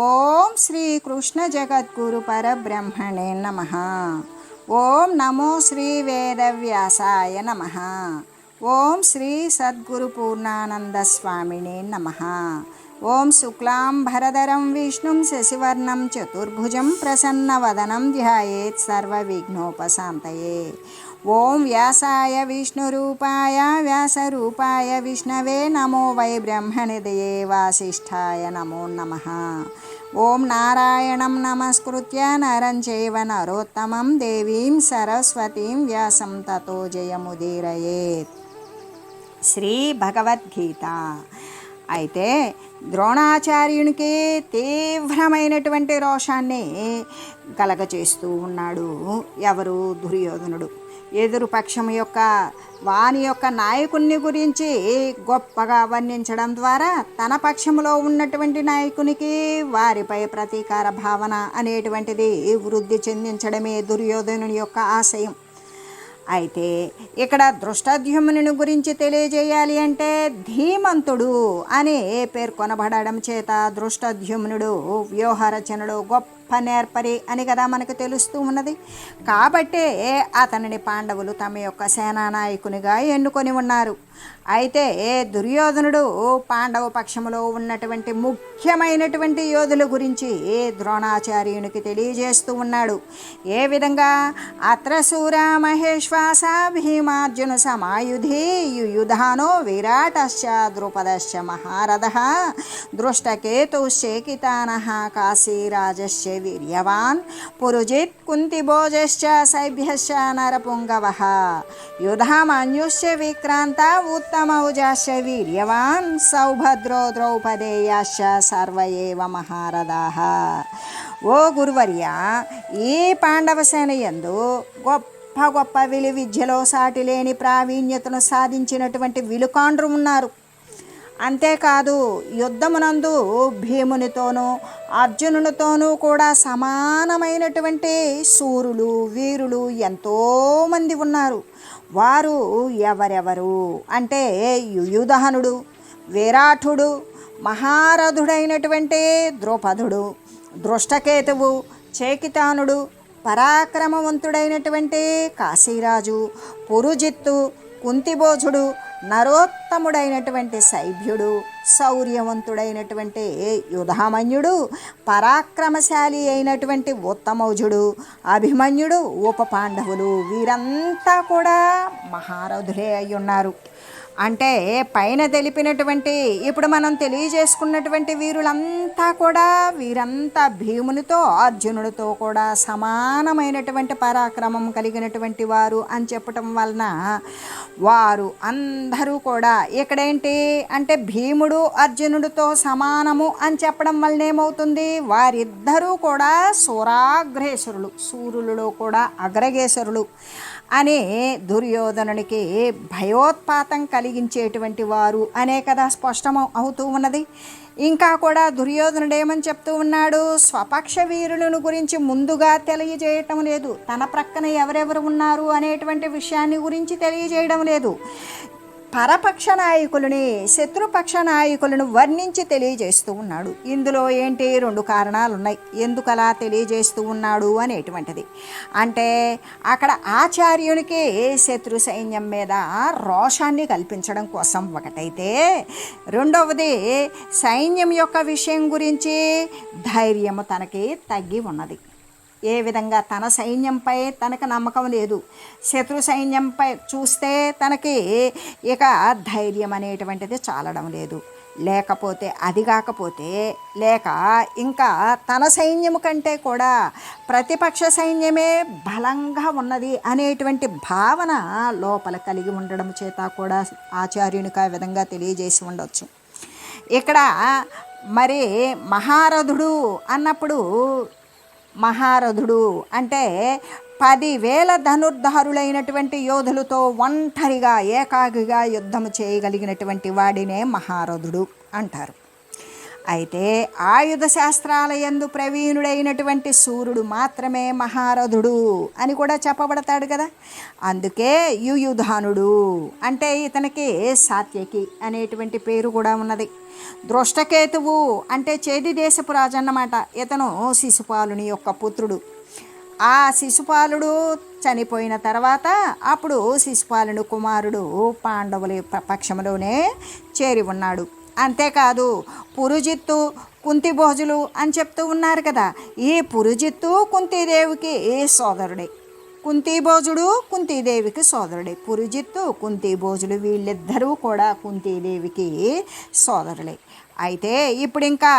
ఓం శ్రీ కృష్ణ జగద్గురు పరబ్రహ్మణే నమః. ఓం నమో శ్రీ వేదవ్యాసాయ నమః. ఓం శ్రీ సద్గురు పూర్ణానంద స్వామినే నమః. ఓం శుక్లాంబరధరం విష్ణుం శశివర్ణం చతుర్భుజం ప్రసన్నవదనం ధ్యాయేత్ సర్వవిఘ్నోపశాంతయే. ఓం వ్యాసాయ విష్ణురూపాయ వ్యాసరూపాయ విష్ణవే నమో వై బ్రహ్మనిధయే వాసిష్ఠాయ నమో నమః. ఓం నారాయణం నమస్కృత్య నరం చైవ నరోత్తమం దేవీం సరస్వతీం వ్యాసం తతో జయముదీరయేత్. శ్రీ భగవద్గీత. అయితే ద్రోణాచార్యునికి తీవ్రమైనటువంటి రోషాన్ని కలగచేస్తూ ఉన్నాడు ఎవరు? దుర్యోధనుడు. ఎదురుపక్షం యొక్క వాని యొక్క నాయకుని గురించి గొప్పగా వర్ణించడం ద్వారా తన పక్షంలో ఉన్నటువంటి నాయకునికి వారిపై ప్రతీకార భావన అనేటువంటిది వృద్ధి చెందించడమే దుర్యోధనుని యొక్క ఆశయం. అయితే ఇక్కడ దృష్టద్యుమ్నుని గురించి తెలియజేయాలి అంటే ధీమంతుడు అని పేర్కొనబడడం చేత దృష్టద్యుమ్నుడు వ్యూహరచనలో గొప్ప నేర్పరి అని కదా మనకు తెలుస్తూ ఉన్నది. కాబట్టే అతనిని పాండవులు తమ యొక్క సేనానాయకునిగా ఎన్నుకొని ఉన్నారు. అయితే దుర్యోధనుడు పాండవ పక్షంలో ఉన్నటువంటి ముఖ్యమైనటువంటి యోధుల గురించి ద్రోణాచార్యునికి తెలియజేస్తూ ఉన్నాడు. ఏ విధంగా? అత్రశూర మహేశ్వాస భీమార్జున సమాయుధి యుయుధానో విరాటశ్చ ద్రుపదశ్చ మహారథః దృష్టకేతుశ్చేకితానః కాశీరాజశ్చ వీర్యవాన్ పురుజిత్ కుంతిభోజశ్చ సైభ్యశ్చ నరపుంగవః యుధామన్యుశ్చ విక్రాంత ఉత్తమౌజాశ్చ వీర్యవాన్ సౌభద్రో ద్రౌపదేయాశ్చ సర్వ ఏవ మహారథాః. ఓ గురువర్య, ఈ పాండవ సేన యందు గొప్ప గొప్ప విలువిద్యలో సాటిలేని ప్రావీణ్యతను సాధించినటువంటి విలుకాండ్రు ఉన్నారు. అంతేకాదు యుద్ధమునందు భీమునితోనూ అర్జునునితోనూ కూడా సమానమైనటువంటి శూరులు వీరులు ఎంతోమంది ఉన్నారు. వారు ఎవరెవరు అంటే యుయుధానుడు, విరాటుడు, మహారథుడైనటువంటి ద్రుపదుడు, దృష్టకేతువు, చేకితానుడు, పరాక్రమవంతుడైనటువంటి కాశీరాజు, పురుజిత్తు, కుంతిభోజుడు, నరోత్తముడైనటువంటి సైభ్యుడు, శౌర్యవంతుడైనటువంటి యుధామన్యుడు, పరాక్రమశాలి అయినటువంటి ఉత్తమౌజుడు, అభిమన్యుడు, ఉప పాండవులు వీరంతా కూడా మహారథులే అయి ఉన్నారు. అంటే పైన తెలిపినటువంటి ఇప్పుడు మనం తెలియజేసుకున్నటువంటి వీరంతా భీమునితో అర్జునుడితో కూడా సమానమైనటువంటి పరాక్రమం కలిగినటువంటి వారు అని చెప్పటం వలన వారు అందరూ కూడా ఇక్కడేంటి అంటే భీముడు అర్జునుడితో సమానము అని చెప్పడం వలన ఏమవుతుంది? వారిద్దరూ కూడా సూరాగ్రేసరులు, సూర్యులలో కూడా అగ్రగేసరులు అనే దుర్యోధనునికి భయోత్పాతం కలిగించేటువంటి వారు అనే కదా స్పష్టం అవుతూ ఉన్నది. ఇంకా కూడా దుర్యోధనుడు ఏమని చెప్తూ ఉన్నాడు? స్వపక్ష వీరులను గురించి ముందుగా తెలియజేయటం లేదు, తన ప్రక్కన ఎవరెవరు ఉన్నారు అనేటువంటి విషయాన్ని గురించి తెలియజేయడం లేదు. పరపక్ష నాయకులని, శత్రుపక్ష నాయకులను వర్ణించి తెలియజేస్తూ ఉన్నాడు. ఇందులో ఏంటి? రెండు కారణాలు ఉన్నాయి ఎందుకు అలా తెలియజేస్తూ ఉన్నాడు అనేటువంటిది. అంటే అక్కడ ఆచార్యునికి శత్రు సైన్యం మీద రోషాన్ని కల్పించడం కోసం ఒకటైతే, రెండవది సైన్యం యొక్క విషయం గురించి ధైర్యము తనకి తగ్గి ఉన్నది. ఏ విధంగా? తన సైన్యంపై తనకు నమ్మకం లేదు, శత్రు సైన్యంపై చూస్తే తనకి ఇక ధైర్యం అనేటువంటిది చాలడం లేదు. లేకపోతే లేక ఇంకా తన సైన్యం కంటే కూడా ప్రతిపక్ష సైన్యమే బలంగా ఉన్నది అనేటువంటి భావన లోపల కలిగి ఉండడం చేత కూడా ఆచార్యునికి ఆ విధంగా తెలియజేసి ఉండొచ్చు. ఇక్కడ మరి మహారథుడు అన్నప్పుడు మహారథుడు అంటే 10,000 ధనుర్ధారులైనటువంటి యోధులతో ఒంటరిగా ఏకాకిగా యుద్ధం చేయగలిగినటువంటి వాడినే మహారథుడు అంటారు. అయితే ఆయుధ శాస్త్రాల యందు ప్రవీణుడైనటువంటి సూర్యుడు మాత్రమే మహారథుడు అని కూడా చెప్పబడతాడు కదా. అందుకే యుయుధానుడు అంటే ఇతనికి సాత్యకి అనేటువంటి పేరు కూడా ఉన్నది. దృష్టకేతువు అంటే చేది దేశపు రాజు అన్నమాట. ఇతను శిశుపాలుని యొక్క పుత్రుడు. ఆ శిశుపాలుడు చనిపోయిన తర్వాత అప్పుడు శిశుపాలుని కుమారుడు పాండవుల పక్షంలోనే చేరి ఉన్నాడు. అంతేకాదు పురుజిత్తు కుంతిభోజులు అని చెప్తూ ఉన్నారు కదా, ఈ పురుజిత్తు కుంతీదేవికి సోదరుడే. కుంతిభోజుడు కుంతీదేవికి సోదరుడే. పురుజిత్తు కుంతిభోజులు వీళ్ళిద్దరూ కూడా కుంతీదేవికి సోదరులే. అయితే ఇప్పుడు ఇంకా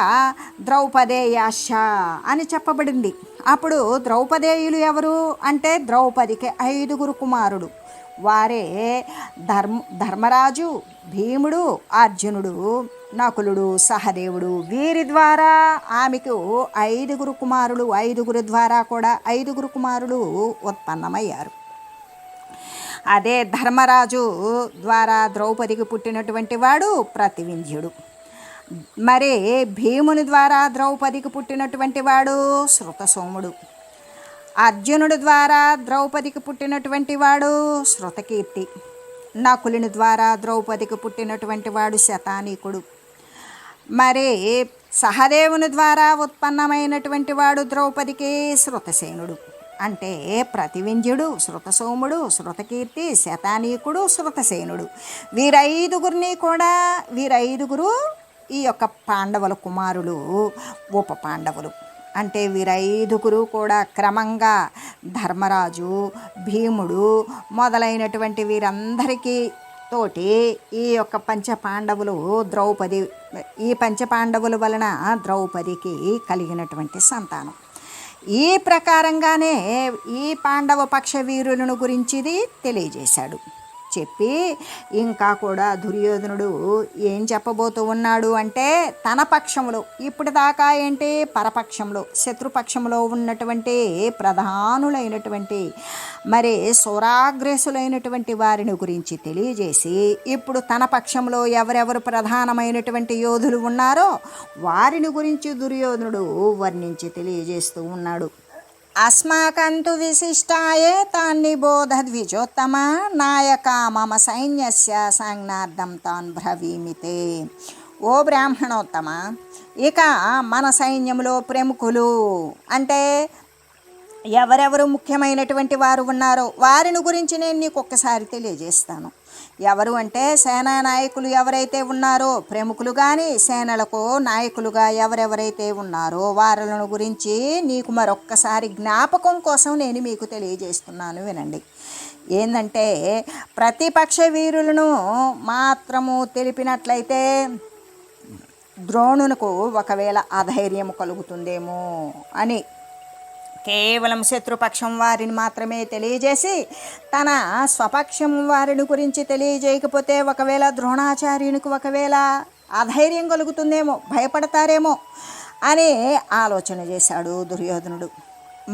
ద్రౌపదేయాశ అని చెప్పబడింది. అప్పుడు ద్రౌపదేయులు ఎవరు అంటే ద్రౌపదికి 5 కుమారుడు. వారే ధర్మరాజు, భీముడు, అర్జునుడు, నకులుడు, సహదేవుడు. వీరి ద్వారా ఆమెకు 5 కుమారులు. 5 ద్వారా కూడా 5 కుమారులు ఉత్పన్నమయ్యారు. అదే ధర్మరాజు ద్వారా ద్రౌపదికి పుట్టినటువంటి వాడు ప్రతివింధ్యుడు. మరి భీముని ద్వారా ద్రౌపదికి పుట్టినటువంటి వాడు శృతసోముడు. అర్జునుడి ద్వారా ద్రౌపదికి పుట్టినటువంటి వాడు శృతకీర్తి. నకులుని ద్వారా ద్రౌపదికి పుట్టినటువంటి వాడు శతానీకుడు. మరి సహదేవుని ద్వారా ఉత్పన్నమైనటువంటి వాడు ద్రౌపదికి శృతసేనుడు. అంటే ప్రతివింధ్యుడు, శృతసోముడు, శృతకీర్తి, శతానీకుడు, శృతసేనుడు. వీరైదుగురు ఈ యొక్క పాండవుల కుమారులు ఉప పాండవులు. అంటే వీరైదుగురు కూడా క్రమంగా ధర్మరాజు, భీముడు మొదలైనటువంటి వీరందరికీ తోటి ఈ యొక్క పంచపాండవులు ఈ పంచపాండవుల వలన ద్రౌపదికి కలిగినటువంటి సంతానం. ఈ ప్రకారంగానే ఈ పాండవ పక్ష వీరులను గురించిది తెలియజేశాడు. చెప్పి ఇంకా కూడా దుర్యోధనుడు ఏం చెప్పబోతూ ఉన్నాడు అంటే తన పక్షంలో ఇప్పటిదాకా ఏంటి పరపక్షంలో శత్రుపక్షంలో ఉన్నటువంటి ప్రధానులైనటువంటి మరి సౌరాగ్రేసులైనటువంటి వారిని గురించి తెలియజేసి ఇప్పుడు తన పక్షంలో ఎవరెవరు ప్రధానమైనటువంటి యోధులు ఉన్నారో వారిని గురించి దుర్యోధనుడు వర్ణించి తెలియజేస్తూ ఉన్నాడు. అస్మాకంతు విశిష్టాయే తాన్ని బోధద్విజోత్తమ నాయక మమ సైన్యస్య సంజ్ఞార్థం తాన్ బ్రవీమితే. ఓ బ్రాహ్మణోత్తమ, ఇక మన సైన్యంలో ప్రముఖులు అంటే ఎవరెవరు ముఖ్యమైనటువంటి వారు ఉన్నారో వారిని గురించి నేను నీకు ఒక్కసారి తెలియజేస్తాను. ఎవరు అంటే సేనా నాయకులు ఎవరైతే ఉన్నారో ప్రముఖులు కానీ సేనలకు నాయకులుగా ఎవరెవరైతే ఉన్నారో వారిని గురించి నీకు మరొక్కసారి జ్ఞాపకం కోసం నేను మీకు తెలియజేస్తున్నాను, వినండి. ఏంటంటే ప్రతిపక్ష వీరులను మాత్రము తెలిపినట్లయితే ద్రోణునకు ఒకవేళ అధైర్యం కలుగుతుందేమో అని కేవలం శత్రుపక్షం వారిని మాత్రమే తెలియజేసి తన స్వపక్షం వారిని గురించి తెలియజేయకపోతే ఒకవేళ ద్రోణాచార్యునికి ఒకవేళ అధైర్యం కలుగుతుందేమో, భయపడతారేమో అని ఆలోచన చేశాడు దుర్యోధనుడు.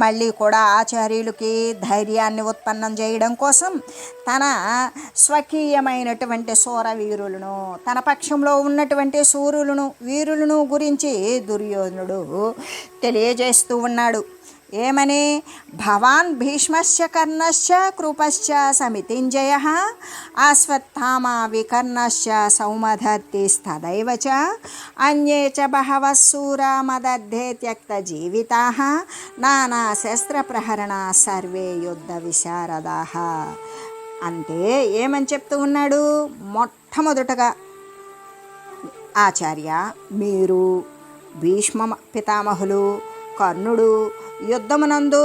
మళ్ళీ కూడా ఆచార్యులకి ధైర్యాన్ని ఉత్పన్నం చేయడం కోసం తన స్వకీయమైనటువంటి శూరవీరులను తన పక్షంలో ఉన్నటువంటి వీరులను గురించి దుర్యోధనుడు తెలియజేస్తూ ఉన్నాడు. ఏమని? భవాన్ భీష్మశ్చ కర్ణశ్చ కృపశ్చ సమితింజయ అశ్వత్థామ వికర్ణశ్చ సౌమధర్తిస్తదైవ చ అన్యే చ బహవః శూరా మదర్థే త్యక్త జీవితాః నానా శస్త్రప్రహరణ సర్వే యుద్ధ విశారదాః. అంటే ఏమని చెప్తూ ఉన్నాడు? మొట్టమొదటగా ఆచార్య, మీరు భీష్మ పితామహులు, కర్ణుడు యుద్ధమునందు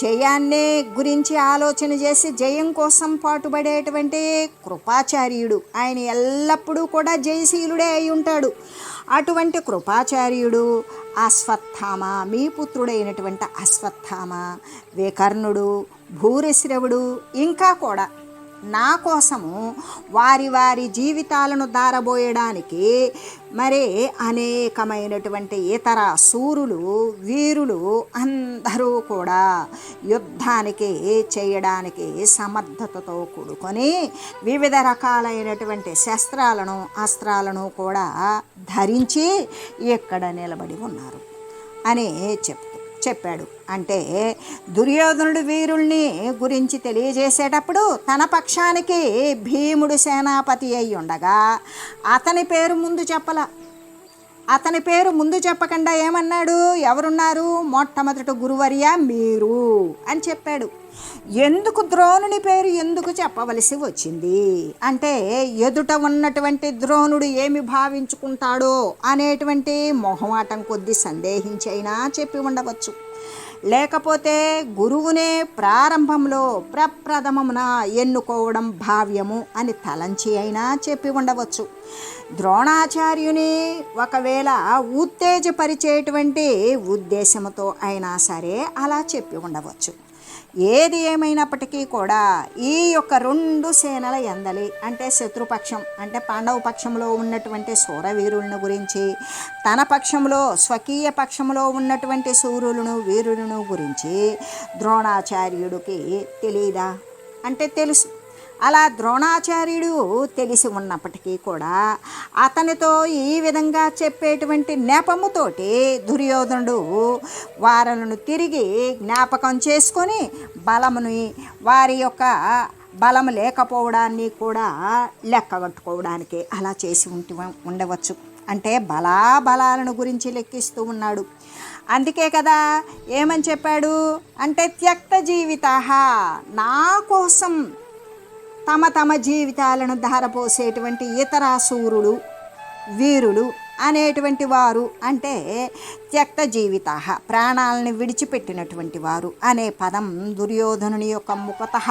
జయాన్ని గురించి ఆలోచన చేసి జయం కోసం పాటుపడేటువంటి కృపాచార్యుడు. ఆయన ఎల్లప్పుడూ కూడా జయశీలుడే అయి ఉంటాడు. అటువంటి కృపాచార్యుడు అశ్వత్థామ, మీ పుత్రుడైనటువంటి అశ్వత్థామ, వికర్ణుడు, భూరిశ్రవుడు ఇంకా కూడా నా కోసము వారి వారి జీవితాలను దారబోయడానికి మరి అనేకమైనటువంటి ఇతర శూరులు, వీరులు అందరూ కూడా యుద్ధానికి చేయడానికి సమర్థతతో కూడుకొని వివిధ రకాలైనటువంటి శస్త్రాలను, అస్త్రాలను కూడా ధరించి ఇక్కడ నిలబడి ఉన్నారు అని చెప్పాడు. అంటే దుర్యోధనుడు వీరుల్ని గురించి తెలియజేసేటప్పుడు తన పక్షానికి భీముడు సేనాపతి అయి ఉండగా అతని పేరు ముందు చెప్పల. అతని పేరు ముందు చెప్పకుండా ఏమన్నాడు? ఎవరున్నారు? మొట్టమొదట గురువర్య మీరు అని చెప్పాడు. ఎందుకు ద్రోణుని పేరు ఎందుకు చెప్పవలసి వచ్చింది అంటే, ఎదుట ఉన్నటువంటి ద్రోణుడు ఏమి భావించుకుంటాడో అనేటువంటి మొహమాటం కొద్ది సందేహించైనా చెప్పి ఉండవచ్చు. లేకపోతే గురువునే ప్రారంభంలో ప్రప్రథమమున ఎన్నుకోవడం భావ్యము అని తలంచి అయినా చెప్పి ఉండవచ్చు. ద్రోణాచార్యుని ఒకవేళ ఉత్తేజపరిచేటువంటి ఉద్దేశంతో అయినా సరే అలా చెప్పి ఉండవచ్చు. ఏది ఏమైనప్పటికీ కూడా ఈ యొక్క రెండు సేనల ఎందలి అంటే శత్రుపక్షం అంటే పాండవ పక్షంలో ఉన్నటువంటి శూరవీరులను గురించి, తన పక్షంలో స్వకీయ పక్షంలో ఉన్నటువంటి శూరులను వీరులను గురించి ద్రోణాచార్యుడికి తెలీదా అంటే తెలుసు. అలా ద్రోణాచార్యుడు తెలిసి ఉన్నప్పటికీ కూడా అతనితో ఈ విధంగా చెప్పేటువంటి నెపముతోటి దుర్యోధనుడు వారలను తిరిగి జ్ఞాపకం చేసుకొని బలముని వారి యొక్క బలము లేకపోవడాన్ని కూడా లెక్కగట్టుకోవడానికి అలా చేసి ఉండవచ్చు. అంటే బలాబలాలను గురించి లెక్కిస్తూ ఉన్నాడు. అందుకే కదా ఏమని చెప్పాడు అంటే, త్యక్త జీవితాః, నా కోసం తమ తమ జీవితాలను ధారపోసేటువంటి ఇతర శూరులు వీరులు అనేటువంటి వారు అంటే త్యక్త జీవితాః, ప్రాణాలను విడిచిపెట్టినటువంటి వారు అనే పదం దుర్యోధనుని యొక్క ముఖతః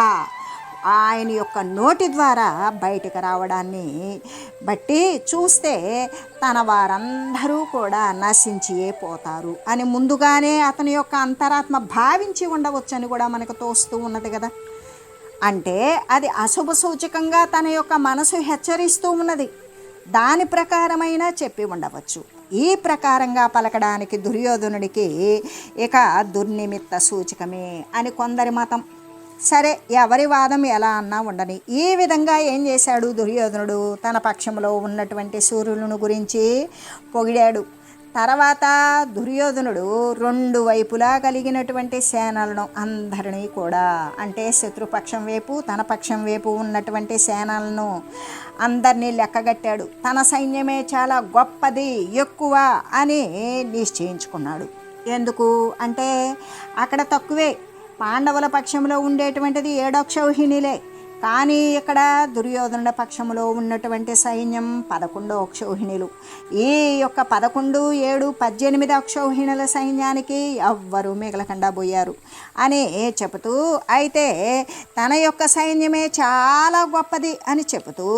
ఆయన యొక్క నోటి ద్వారా బయటకు రావడాన్ని బట్టి చూస్తే తన వారందరూ కూడా నశించియే పోతారు అని ముందుగానే అతని యొక్క అంతరాత్మ భావించి ఉండవచ్చని కూడా మనకు తోస్తూ ఉన్నది కదా. అంటే అది అశుభ సూచకంగా తన యొక్క మనసు హెచ్చరిస్తూ ఉన్నది. దాని ప్రకారమైనా చెప్పి ఉండవచ్చు. ఈ ప్రకారంగా పలకడానికి దుర్యోధనుడికి ఇక దుర్నిమిత్త సూచకమే అని కొందరి మతం. సరే, ఎవరి వాదం ఎలా అన్నా ఉండని, ఈ విధంగా ఏం చేశాడు దుర్యోధనుడు? తన పక్షంలో ఉన్నటువంటి సూర్యులను గురించి పొగిడాడు. తర్వాత దుర్యోధనుడు రెండు వైపులా కలిగినటువంటి సేనలను అందరినీ కూడా అంటే శత్రుపక్షం వైపు తన పక్షం వైపు ఉన్నటువంటి సేనలను అందరినీ లెక్కగట్టాడు. తన సైన్యమే చాలా గొప్పది, ఎక్కువ అని నిశ్చయించుకున్నాడు. ఎందుకు అంటే అక్కడ తక్కువే, పాండవుల పక్షంలో ఉండేటువంటిది 7 అక్షౌహిణీలే. కానీ ఇక్కడ దుర్యోధనుడి పక్షంలో ఉన్నటువంటి సైన్యం 11 అక్షౌహిణీలు. ఈ యొక్క 11, 7, 18 అక్షౌహిణుల సైన్యానికి ఎవ్వరూ మిగలకుండా పోయారు అని చెబుతూ, అయితే తన యొక్క సైన్యమే చాలా గొప్పది అని చెబుతూ,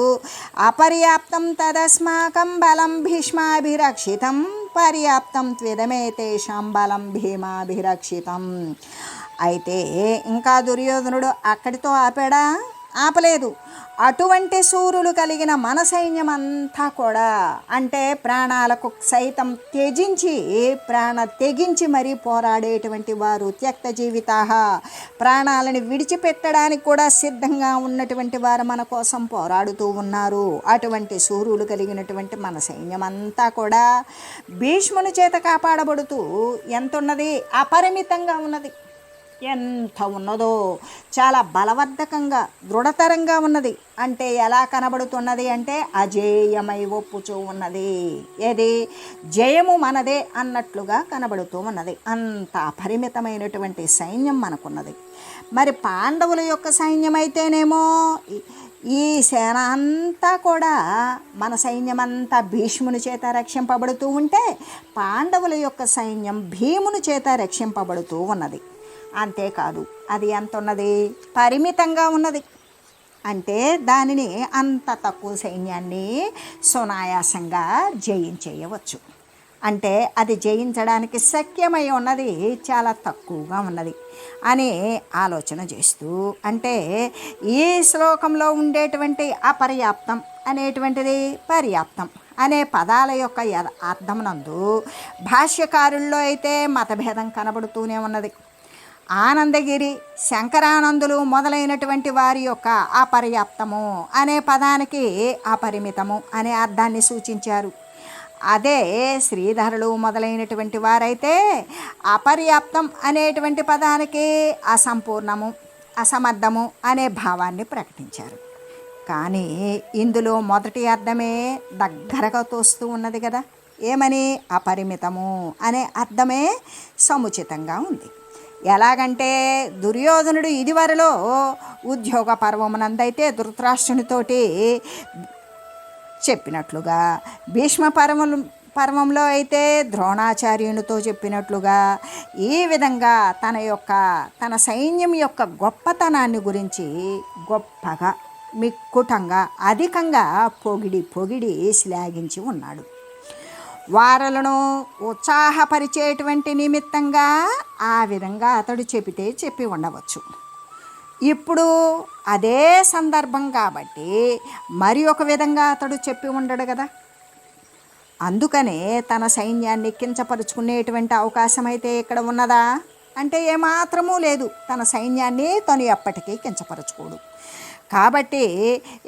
అపర్యాప్తం తదస్మాకం బలం భీష్మాభిరక్షితం పర్యాప్తం త్విదమే తేషాం బలం భీమాభిరక్షితం. అయితే ఇంకా దుర్యోధనుడు అక్కడితో ఆపలేదు. అటువంటి శూరులు కలిగిన మన సైన్యం అంతా కూడా అంటే ప్రాణాలకు సైతం తెగించి మరీ పోరాడేటువంటి వారు, త్యక్త జీవితాః, ప్రాణాలను విడిచిపెట్టడానికి కూడా సిద్ధంగా ఉన్నటువంటి వారు మన కోసం పోరాడుతూ ఉన్నారు. అటువంటి శూరులు కలిగినటువంటి మన సైన్యం అంతా కూడా భీష్ముని చేత కాపాడబడుతూ ఎంతున్నది? అపరిమితంగా ఉన్నది. ఎంత ఉన్నదో చాలా బలవర్ధకంగా దృఢతరంగా ఉన్నది. అంటే ఎలా కనబడుతున్నది అంటే అజేయమై ఒప్పుచూ ఉన్నది. ఏది? జయము మనదే అన్నట్లుగా కనబడుతూ ఉన్నది. అంత అపరిమితమైనటువంటి సైన్యం మనకున్నది. మరి పాండవుల యొక్క సైన్యం అయితేనేమో ఈ సేన అంతా కూడా మన సైన్యమంతా భీష్ముని చేత రక్షింపబడుతూ ఉంటే, పాండవుల యొక్క సైన్యం భీముని చేత రక్షింపబడుతూ ఉన్నది. అంతేకాదు, అది ఎంత ఉన్నది? పరిమితంగా ఉన్నది. అంటే దానిని అంత తక్కువ సైన్యాన్ని సునాయాసంగా జయించేయవచ్చు. అంటే అది జయించడానికి శక్యమై ఉన్నది చాలా తక్కువగా ఉన్నది అని ఆలోచన చేస్తూ, అంటే ఈ శ్లోకంలో ఉండేటువంటి అపర్యాప్తం అనేటువంటిది పర్యాప్తం అనే పదాల యొక్క అర్థమునందు భాష్యకారుల్లో అయితే మతభేదం కనబడుతూనే ఉన్నది. ఆనందగిరి, శంకరానందులు మొదలైనటువంటి వారి యొక్క అపర్యాప్తము అనే పదానికి అపరిమితము అనే అర్థాన్ని సూచించారు. అదే శ్రీధరులు మొదలైనటువంటి వారైతే అపర్యాప్తం అనేటువంటి పదానికి అసంపూర్ణము, అసమర్థము అనే భావాన్ని ప్రకటించారు. కానీ ఇందులో మొదటి అర్థమే దగ్గరగా తోస్తూ ఉన్నది కదా. ఏమని? అపరిమితము అనే అర్థమే సముచితంగా ఉంది. ఎలాగంటే దుర్యోధనుడు ఇదివరలో ఉద్యోగ పర్వమునందైతే ధృతరాష్ట్రునితోటి చెప్పినట్లుగా, భీష్మ పర్వంలో అయితే ద్రోణాచార్యునితో చెప్పినట్లుగా, ఈ విధంగా తన సైన్యం యొక్క గొప్పతనాన్ని గురించి గొప్పగా, మిక్కుటంగా, అధికంగా పొగిడి శ్లాఘించి ఉన్నాడు. వారలను ఉత్సాహపరిచేటువంటి నిమిత్తంగా ఆ విధంగా అతడు చెప్పి ఉండవచ్చు. ఇప్పుడు అదే సందర్భం కాబట్టి మరి ఒక విధంగా అతడు చెప్పి ఉండడు కదా. అందుకనే తన సైన్యాన్ని కించపరుచుకునేటువంటి అవకాశం అయితే ఇక్కడ ఉన్నదా అంటే ఏమాత్రమూ లేదు. తన సైన్యాన్ని తను ఎప్పటికీ కించపరచుకోడు. కాబట్టి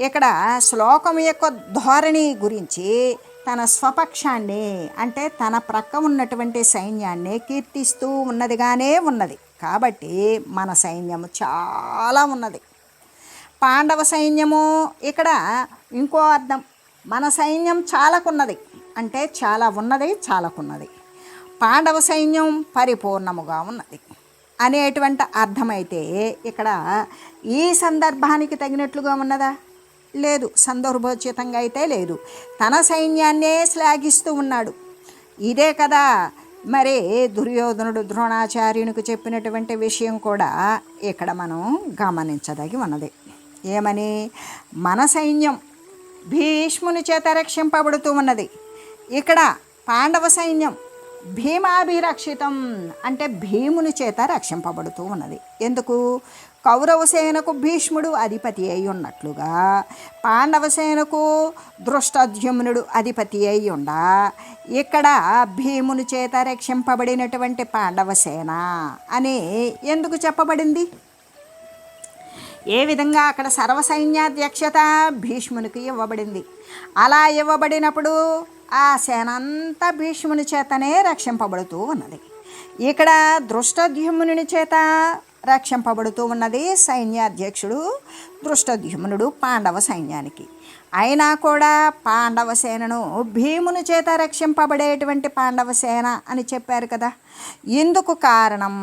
ఇక్కడ శ్లోకం యొక్క ధోరణి గురించి తన స్వపక్షాన్ని అంటే తన ప్రక్క ఉన్నటువంటి సైన్యాన్ని కీర్తిస్తూ ఉన్నదిగానే ఉన్నది. కాబట్టి మన సైన్యము చాలా ఉన్నది. పాండవ సైన్యము ఇక్కడ ఇంకో అర్థం, మన సైన్యం చాలాకున్నది అంటే చాలా ఉన్నది, చాలాకున్నది. పాండవ సైన్యం పరిపూర్ణముగా ఉన్నది అనేటువంటి అర్థమైతే ఇక్కడ ఈ సందర్భానికి తగినట్లుగా ఉన్నదా? లేదు, సందర్భోచితంగా అయితే లేదు. తన సైన్యాన్నే శ్లాఘిస్తూ ఉన్నాడు. ఇదే కదా మరి దుర్యోధనుడు ద్రోణాచార్యునికి చెప్పినటువంటి విషయం కూడా ఇక్కడ మనం గమనించదగి ఉన్నది. ఏమని? మన సైన్యం భీష్ముని చేత రక్షింపబడుతూ ఉన్నది. ఇక్కడ పాండవ సైన్యం భీమాభిరక్షితం అంటే భీముని చేత రక్షింపబడుతూ ఉన్నది. ఎందుకు? కౌరవసేనకు భీష్ముడు అధిపతి అయి ఉన్నట్లుగా పాండవసేనకు దృష్టద్యుమ్నుడు అధిపతి అయి ఉండ ఇక్కడ భీముని చేత రక్షింపబడినటువంటి పాండవసేన అని ఎందుకు చెప్పబడింది? ఏ విధంగా అక్కడ సర్వసైన్యాధ్యక్షత భీష్మునికి ఇవ్వబడింది. అలా ఇవ్వబడినప్పుడు ఆ సేన అంతా భీష్ముని చేతనే రక్షింపబడుతూ ఉన్నది. ఇక్కడ దృష్టద్యుమ్నుని చేత రక్షింపబడుతూ ఉన్నది సైన్యాధ్యక్షుడు దృష్టద్యుమ్నుడు పాండవ సైన్యానికి. అయినా కూడా పాండవ సేనను భీముని చేత రక్షింపబడేటువంటి పాండవ సేన అని చెప్పారు కదా. ఇందుకు కారణం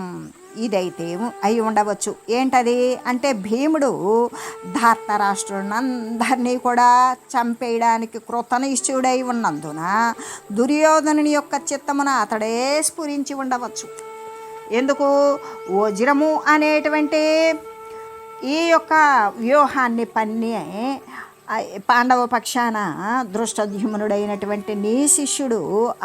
ఇదైతే అయి ఉండవచ్చు. ఏంటది అంటే భీముడు ధార్తరాష్ట్రులందరినీ కూడా చంపేయడానికి కృతనిశ్చయుడై ఉన్నందున దుర్యోధనుని యొక్క చిత్తమున అతడే స్ఫురించి ఉండవచ్చు. ఎందుకు? వజ్రము అనేటువంటి ఈ యొక్క వ్యూహాన్ని పన్ని పాండవ పక్షాన దృష్టద్యుమ్నుడైనటువంటి నీ శిష్యుడు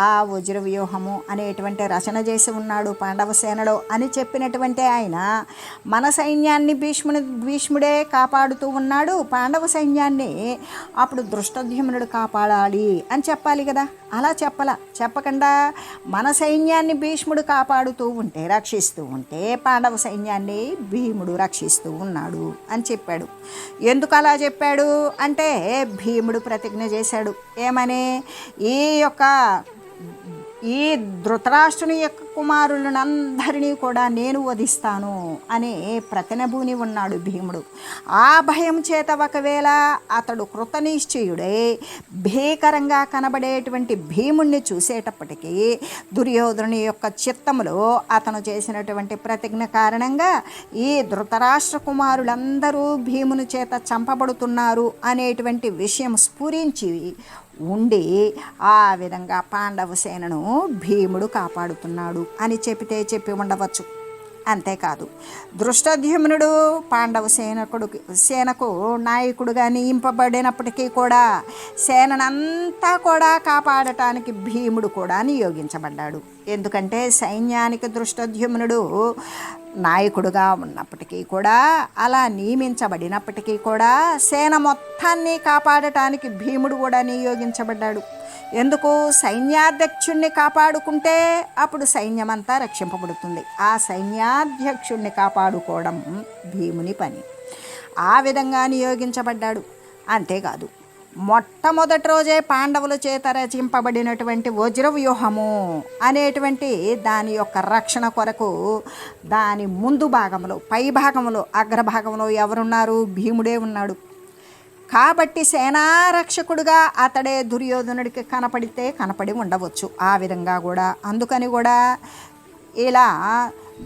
ఆ వజ్ర వ్యూహము అనేటువంటి రచన చేసి ఉన్నాడు పాండవ సేనలో అని చెప్పినటువంటి ఆయన మన సైన్యాన్ని భీష్ముడే కాపాడుతూ ఉన్నాడు, పాండవ సైన్యాన్ని అప్పుడు దృష్టద్యుమ్నుడు కాపాడాలి అని చెప్పాలి కదా. అలా చెప్పకుండా మన సైన్యాన్ని భీష్ముడు కాపాడుతూ ఉంటే, రక్షిస్తూ ఉంటే పాండవ సైన్యాన్ని భీముడు రక్షిస్తూ ఉన్నాడు అని చెప్పాడు. ఎందుకు అలా చెప్పాడు అంటే భీముడు ప్రతిజ్ఞ చేశాడు. ఏమని? ఈ ధృతరాష్ట్రుని యొక్క కుమారులనందరినీ కూడా నేను వధిస్తాను అని ప్రతినబూని ఉన్నాడు భీముడు. ఆ భయం చేత ఒకవేళ అతడు కృతనిశ్చయుడై భీకరంగా కనబడేటువంటి భీముణ్ణి చూసేటప్పటికీ దుర్యోధనుని యొక్క చిత్తములో అతను చేసినటువంటి ప్రతిజ్ఞ కారణంగా ఈ ధృతరాష్ట్ర కుమారులందరూ భీముని చేత చంపబడుతున్నారు అనేటువంటి విషయం స్ఫురించి ఉండి ఆ విధంగా పాండవ సేనను భీముడు కాపాడుతున్నాడు అని చెప్పి ఉండవచ్చు. అంతేకాదు దృష్టద్యుమ్నుడు పాండవ సేనకు నాయకుడుగా నియమింపబడినప్పటికీ కూడా సేననంతా కూడా కాపాడటానికి భీముడు కూడా నియోగించబడ్డాడు. ఎందుకంటే సైన్యానికి దృష్టద్యుమ్నుడు నాయకుడుగా ఉన్నప్పటికీ కూడా, అలా నియమించబడినప్పటికీ కూడా సేన మొత్తాన్ని కాపాడటానికి భీముడు కూడా నియోగించబడ్డాడు. ఎందుకు? సైన్యాధ్యక్షుణ్ణి కాపాడుకుంటే అప్పుడు సైన్యమంతా రక్షింపబడుతుంది. ఆ సైన్యాధ్యక్షుణ్ణి కాపాడుకోవడం భీముని పని. ఆ విధంగా నియోగించబడ్డాడు. అంతేకాదు మొట్టమొదటి రోజే పాండవుల చేత రచింపబడినటువంటి వజ్రవ్యూహము అనేటువంటి దాని యొక్క రక్షణ కొరకు దాని ముందు భాగంలో, పై భాగంలో, అగ్రభాగంలో ఎవరున్నారు? భీముడే ఉన్నాడు. కాబట్టి సేనారక్షకుడుగా అతడే దుర్యోధనుడికి కనపడి ఉండవచ్చు. ఆ విధంగా కూడా అందుకని కూడా ఇలా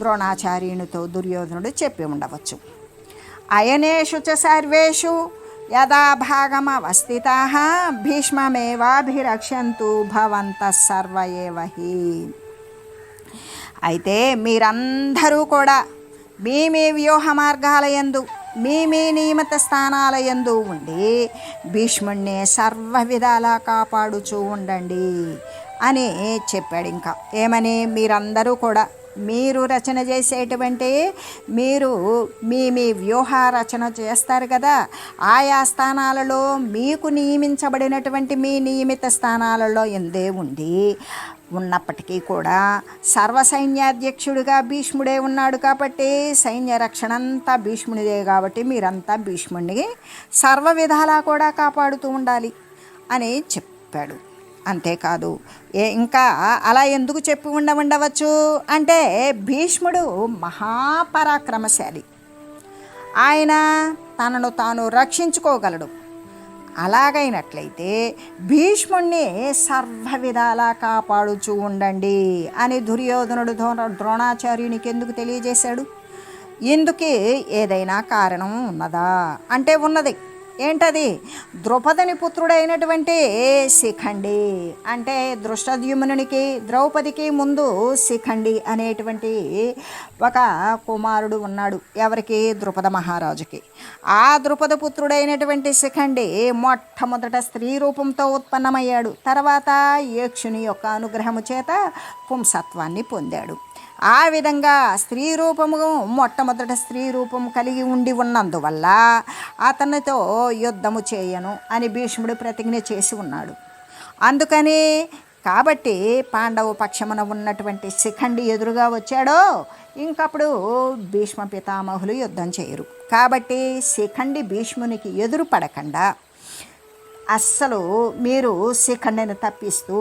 ద్రోణాచార్యునితో దుర్యోధనుడు చెప్పి ఉండవచ్చు. అయనేషు చ సర్వేషు యదా భాగమవస్థితాః భీష్మమేవాభిరక్షन्तు భవంతః సర్వ ఏవ హి. అయితే మీరందరూ కూడా మీ మీ వ్యూహ మార్గాల యందు మీ మీ నియమిత స్థానాల యందు ఉండి భీష్ముడిని సర్వ విధాలా కాపాడుచూ ఉండండి అని చెప్పాడు. ఇంకా ఏమని, మీరందరూ కూడా మీరు రచన చేసేటువంటి మీరు మీ మీ వ్యూహ రచన చేస్తారు కదా, ఆయా స్థానాలలో మీకు నియమించబడినటువంటి మీ నియమిత స్థానాలలో ఎందే ఉండి ఉన్నప్పటికీ కూడా సర్వసైన్యాధ్యక్షుడిగా భీష్ముడే ఉన్నాడు కాబట్టి సైన్య రక్షణ అంతా భీష్ముడిదే కాబట్టి మీరంతా భీష్ముడిని సర్వ విధాలా కూడా కాపాడుతూ ఉండాలి అని చెప్పాడు. అంతేకాదు ఇంకా అలా ఎందుకు చెప్పి ఉండవచ్చు అంటే భీష్ముడు మహాపరాక్రమశాలి, ఆయన తనను తాను రక్షించుకోగలడు. అలాగైనట్లయితే భీష్ముణ్ణి సర్వ విధాలా కాపాడుచూ ఉండండి అని దుర్యోధనుడు ద్రోణాచార్యునికి ఎందుకు తెలియజేశాడు? ఇందుకే ఏదైనా కారణం ఉన్నదా అంటే ఉన్నది. ఏంటది? ద్రౌపదిని పుత్రుడైనటువంటి శిఖండి అంటే దృష్టద్యుమ్నునికి ద్రౌపదికి ముందు శిఖండి అనేటువంటి ఒక కుమారుడు ఉన్నాడు. ఎవరికి? ద్రుపద మహారాజుకి. ఆ ద్రుపద పుత్రుడైనటువంటి శిఖండి మొట్టమొదట స్త్రీ రూపంతో ఉత్పన్నమయ్యాడు. తర్వాత యక్షుని యొక్క అనుగ్రహము చేత పుంసత్వాన్ని పొందాడు. ఆ విధంగా స్త్రీ రూపము మొట్టమొదట స్త్రీ రూపం కలిగి ఉండి ఉన్నందువల్ల అతనితో యుద్ధము చేయను అని భీష్ముడు ప్రతిజ్ఞ చేసి ఉన్నాడు. అందుకని కాబట్టి పాండవ పక్షమున ఉన్నటువంటి శిఖండి ఎదురుగా వచ్చాడో ఇంకప్పుడు భీష్మ పితామహులు యుద్ధం చేయరు. కాబట్టి శిఖండి భీష్మునికి ఎదురు పడకుండా అస్సలు మీరు శిఖండిని తప్పిస్తూ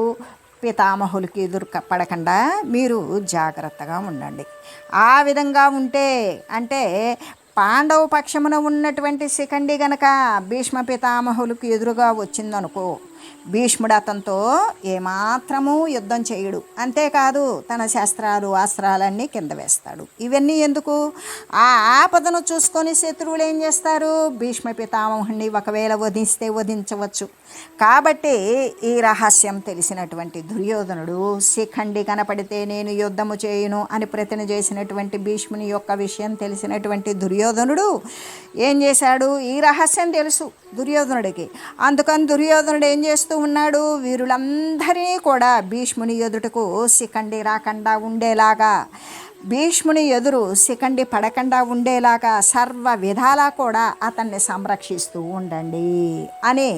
పితామహులకి ఎదురు పడకుండా మీరు జాగ్రత్తగా ఉండండి. ఆ విధంగా ఉంటే అంటే పాండవ పక్షమున ఉన్నటువంటి శిఖండి గనక భీష్మ పితామహులకు ఎదురుగా వచ్చిందనుకో, భీష్ముడు అతనితో ఏమాత్రము యుద్ధం చేయడు. అంతేకాదు తన శస్త్రాలు అస్త్రాలన్నీ కింద వేస్తాడు. ఇవన్నీ ఎందుకు? ఆ ఆపదను చూసుకొని శత్రువులు ఏం చేస్తారు? భీష్మ పితామహుణ్ణి ఒకవేళ వధించవచ్చు. కాబట్టి ఈ రహస్యం తెలిసినటువంటి దుర్యోధనుడు శిఖండి కనపడితే నేను యుద్ధము చేయును అని ప్రతిన చేసినటువంటి భీష్ముని యొక్క విషయం తెలిసినటువంటి దుర్యోధనుడు ఏం చేశాడు? ఈ రహస్యం తెలుసు దుర్యోధనుడికి. అందుకని దుర్యోధనుడు ఏం చేస్తూ ఉన్నాడు? వీరులందరినీ కూడా భీష్ముని ఎదుటకు శిఖండి రాకుండా ఉండేలాగా, భీష్ముని ఎదురు శిఖండి పడకుండా ఉండేలాగా సర్వ విధాలా కూడా అతన్ని సంరక్షిస్తూ ఉండండి అని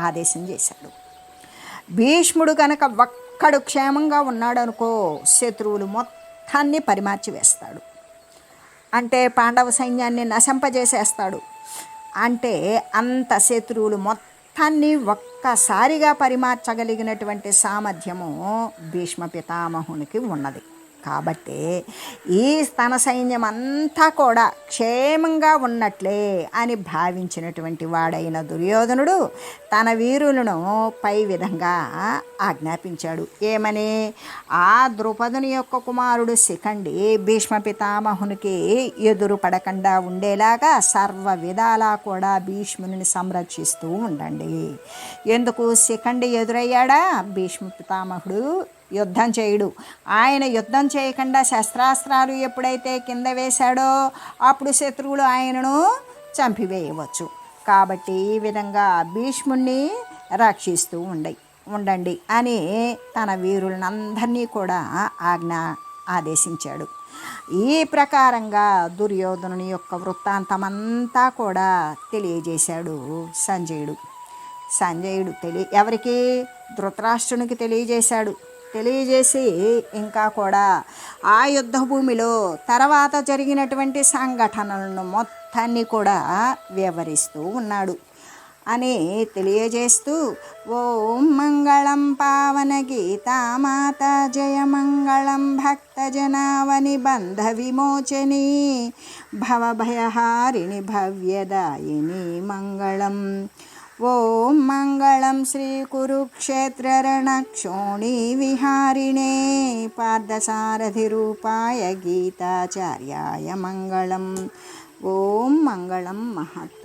ఆదేశం చేశాడు. భీష్ముడు కనుక ఒక్కడు క్షేమంగా ఉన్నాడనుకో శత్రువులు మొత్తాన్ని పరిమార్చి వేస్తాడు. అంటే పాండవ సైన్యాన్ని నశింపజేసేస్తాడు. అంటే అంత శత్రువులు మొత్తాన్ని ఒక్కసారిగా పరిమార్చగలిగినటువంటి సామర్థ్యము భీష్మ పితామహునికి ఉన్నది. కాబట్టి ఈ తన సైన్యం అంతా కూడా క్షేమంగా ఉన్నట్లే అని భావించినటువంటి వాడైన దుర్యోధనుడు తన వీరులను పై విధంగా ఆజ్ఞాపించాడు. ఏమని? ఆ ద్రుపదుని యొక్క కుమారుడు శిఖండి భీష్మ పితామహునికి ఎదురు పడకుండా ఉండేలాగా సర్వ విధాలా కూడా భీష్ముని సంరక్షిస్తూ ఉండండి. ఎందుకు? శిఖండి ఎదురయ్యాడా భీష్మ పితామహుడు యుద్ధం చేయడు. ఆయన యుద్ధం చేయకుండా శస్త్రాస్త్రాలు ఎప్పుడైతే కింద వేశాడో అప్పుడు శత్రువులు ఆయనను చంపివేయవచ్చు. కాబట్టి ఈ విధంగా భీష్ముణ్ణి రక్షిస్తూ ఉండండి అని తన వీరులందరినీ కూడా ఆదేశించాడు. ఈ ప్రకారంగా దుర్యోధనుని యొక్క వృత్తాంతమంతా కూడా తెలియజేశాడు సంజయుడు. ఎవరికి? ధృతరాష్ట్రునికి తెలియజేసి ఇంకా కూడా ఆ యుద్ధ భూమిలో తర్వాత జరిగినటువంటి సంఘటనలను మొత్తాన్ని కూడా వివరిస్తూ ఉన్నాడు అని తెలియజేస్తూ ఓం మంగళం పావన గీతామాత జయ మంగళం భక్తజనావని బంధ విమోచని భవభయహారిణి భవ్యదాయిని మంగళం ఓం మంగళం శ్రీ కురుక్షేత్ర రణక్షోణీ విహారిణే పార్థసారథి రూపాయ గీతాచార్యాయ మంగళం. ఓం మంగళం మహత్.